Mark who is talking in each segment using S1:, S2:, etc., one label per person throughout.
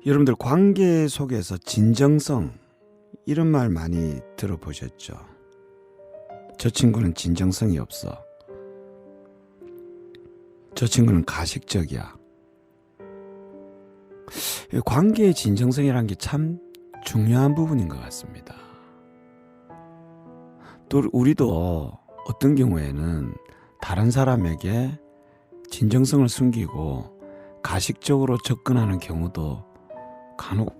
S1: 여러분들 관계 속에서 진정성 이런 말 많이 들어보셨죠? 저 친구는 진정성이 없어. 저 친구는 가식적이야. 관계의 진정성이라는 게 참 중요한 부분인 것 같습니다. 또 우리도 어떤 경우에는 다른 사람에게 진정성을 숨기고 가식적으로 접근하는 경우도 간혹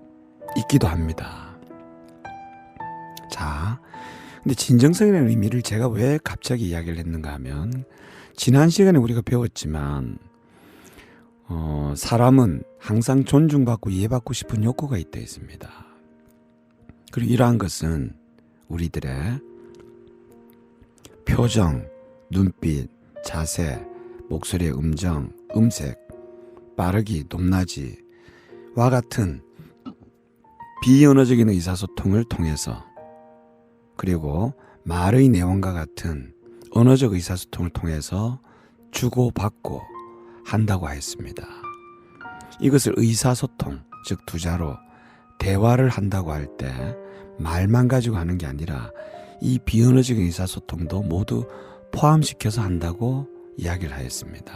S1: 있기도 합니다. 자, 근데 진정성이라는 의미를 제가 왜 갑자기 이야기를 했는가 하면 지난 시간에 우리가 배웠지만 사람은 항상 존중받고 이해받고 싶은 욕구가 있다 했습니다. 그리고 이러한 것은 우리들의 표정, 눈빛, 자세, 목소리의 음정, 음색, 빠르기, 높낮이와 같은 비언어적인 의사소통을 통해서 그리고 말의 내용과 같은 언어적 의사소통을 통해서 주고받고 한다고 했습니다. 이것을 의사소통, 즉 두자로 대화를 한다고 할 때 말만 가지고 하는 게 아니라 이 비언어적인 의사소통도 모두 포함시켜서 한다고 이야기를 하였습니다.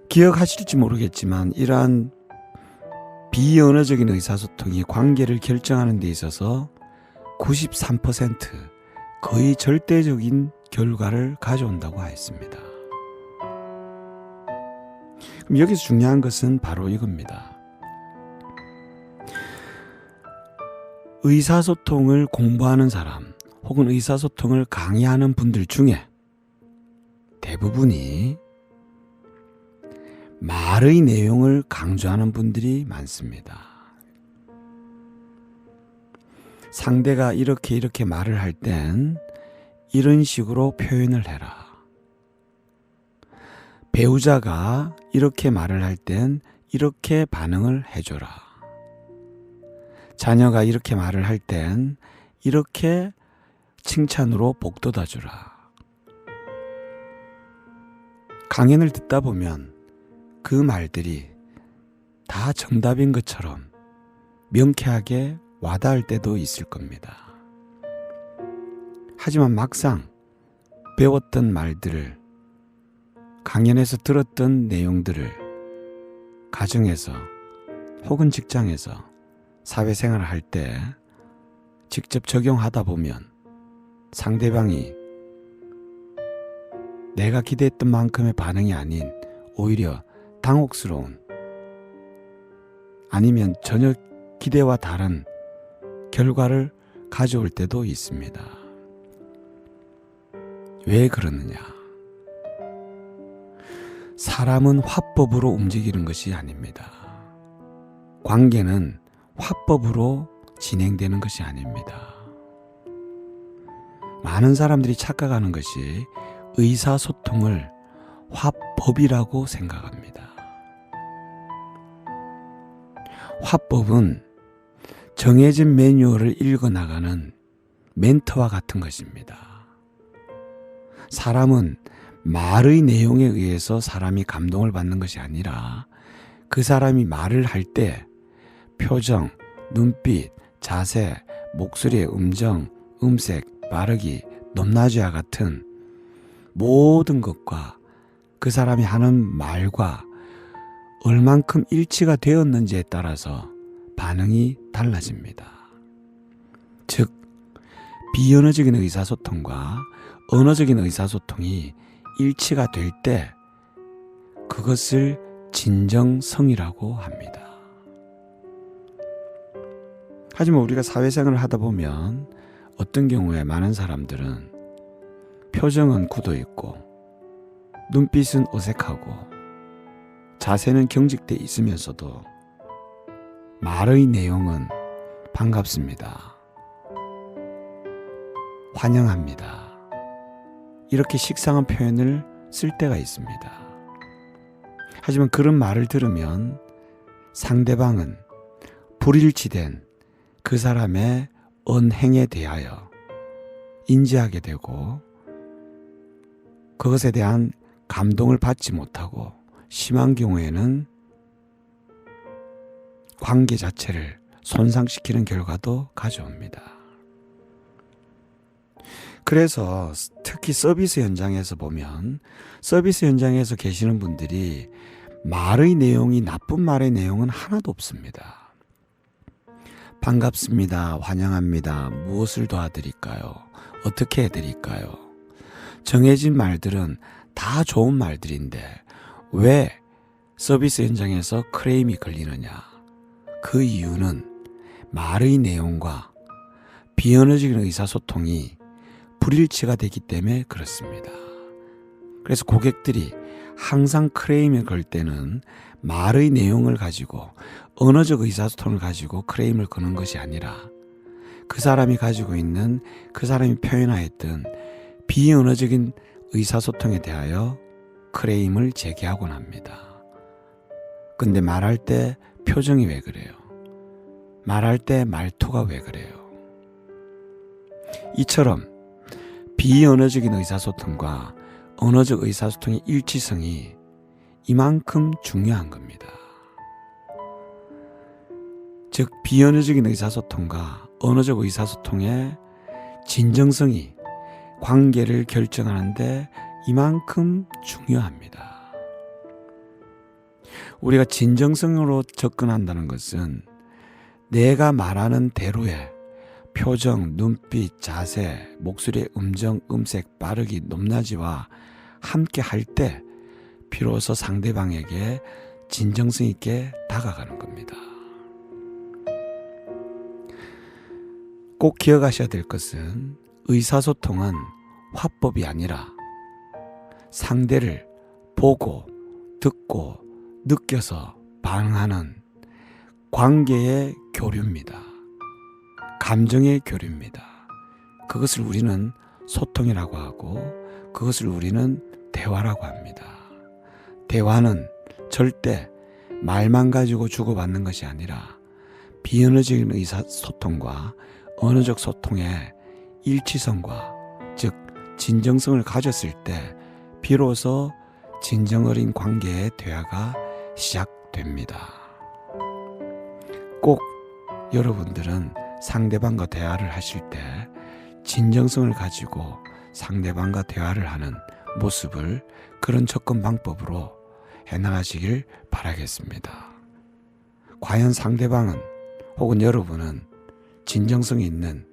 S1: 기억하실지 모르겠지만 이러한 비언어적인 의사소통이 관계를 결정하는 데 있어서 93% 거의 절대적인 결과를 가져온다고 하였습니다. 그럼 여기서 중요한 것은 바로 이겁니다. 의사소통을 공부하는 사람 혹은 의사소통을 강의하는 분들 중에 대부분이 말의 내용을 강조하는 분들이 많습니다. 상대가 이렇게 말을 할 땐 이런 식으로 표현을 해라. 배우자가 이렇게 말을 할 땐 이렇게 반응을 해줘라. 자녀가 이렇게 말을 할 땐 이렇게 칭찬으로 복돋아주라. 강연을 듣다 보면 그 말들이 다 정답인 것처럼 명쾌하게 와닿을 때도 있을 겁니다. 하지만 막상 배웠던 말들을 강연에서 들었던 내용들을 가정에서 혹은 직장에서 사회생활을 할 때 직접 적용하다 보면 상대방이 내가 기대했던 만큼의 반응이 아닌 오히려 당혹스러운 아니면 전혀 기대와 다른 결과를 가져올 때도 있습니다. 왜 그러느냐? 사람은 화법으로 움직이는 것이 아닙니다. 관계는 화법으로 진행되는 것이 아닙니다. 많은 사람들이 착각하는 것이 의사소통을 화법이라고 생각합니다. 화법은 정해진 매뉴얼을 읽어나가는 멘트와 같은 것입니다. 사람은 말의 내용에 의해서 사람이 감동을 받는 것이 아니라 그 사람이 말을 할 때 표정, 눈빛, 자세, 목소리의 음정, 음색, 빠르기, 높낮이와 같은 모든 것과 그 사람이 하는 말과 얼만큼 일치가 되었는지에 따라서 반응이 달라집니다. 즉, 비언어적인 의사소통과 언어적인 의사소통이 일치가 될 때 그것을 진정성이라고 합니다. 하지만 우리가 사회생활을 하다 보면 어떤 경우에 많은 사람들은 표정은 굳어있고 눈빛은 어색하고 자세는 경직돼 있으면서도 말의 내용은 반갑습니다. 환영합니다. 이렇게 식상한 표현을 쓸 때가 있습니다. 하지만 그런 말을 들으면 상대방은 불일치된 그 사람의 언행에 대하여 인지하게 되고 그것에 대한 감동을 받지 못하고 심한 경우에는 관계 자체를 손상시키는 결과도 가져옵니다. 그래서 특히 서비스 현장에서 보면 서비스 현장에서 계시는 분들이 말의 내용이 나쁜 말의 내용은 하나도 없습니다. 반갑습니다. 환영합니다. 무엇을 도와드릴까요? 어떻게 해드릴까요? 정해진 말들은 다 좋은 말들인데 왜 서비스 현장에서 크레임이 걸리느냐? 그 이유는 말의 내용과 비언어적인 의사소통이 불일치가 되기 때문에 그렇습니다. 그래서 고객들이 항상 크레임을 걸 때는 말의 내용을 가지고 언어적 의사소통을 가지고 크레임을 거는 것이 아니라 그 사람이 가지고 있는 그 사람이 표현하였던 비언어적인 의사소통에 대하여 크레임을 제기하곤 합니다. 근데 말할 때 표정이 왜 그래요? 말할 때 말투가 왜 그래요? 이처럼 비언어적인 의사소통과 언어적 의사소통의 일치성이 이만큼 중요한 겁니다. 즉 비언어적인 의사소통과 언어적 의사소통의 진정성이 관계를 결정하는데 이만큼 중요합니다. 우리가 진정성으로 접근한다는 것은 내가 말하는 대로의 표정, 눈빛, 자세, 목소리의 음정, 음색, 빠르기, 높낮이와 함께 할 때 비로소 상대방에게 진정성 있게 다가가는 겁니다. 꼭 기억하셔야 될 것은 의사소통은 화법이 아니라 상대를 보고 듣고 느껴서 반응하는 관계의 교류입니다. 감정의 교류입니다. 그것을 우리는 소통이라고 하고 그것을 우리는 대화라고 합니다. 대화는 절대 말만 가지고 주고받는 것이 아니라 비언어적인 의사소통과 언어적 소통의 일치성과 즉 진정성을 가졌을 때 비로소 진정 어린 관계의 대화가 시작됩니다. 꼭 여러분들은 상대방과 대화를 하실 때 진정성을 가지고 상대방과 대화를 하는 모습을 그런 접근 방법으로 해나가시길 바라겠습니다. 과연 상대방은 혹은 여러분은 진정성이 있는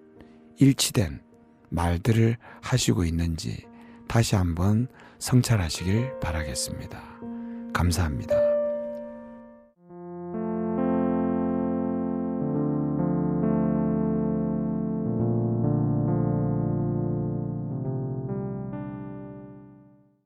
S1: 일치된 말들을 하시고 있는지 다시 한번 성찰하시길 바라겠습니다. 감사합니다.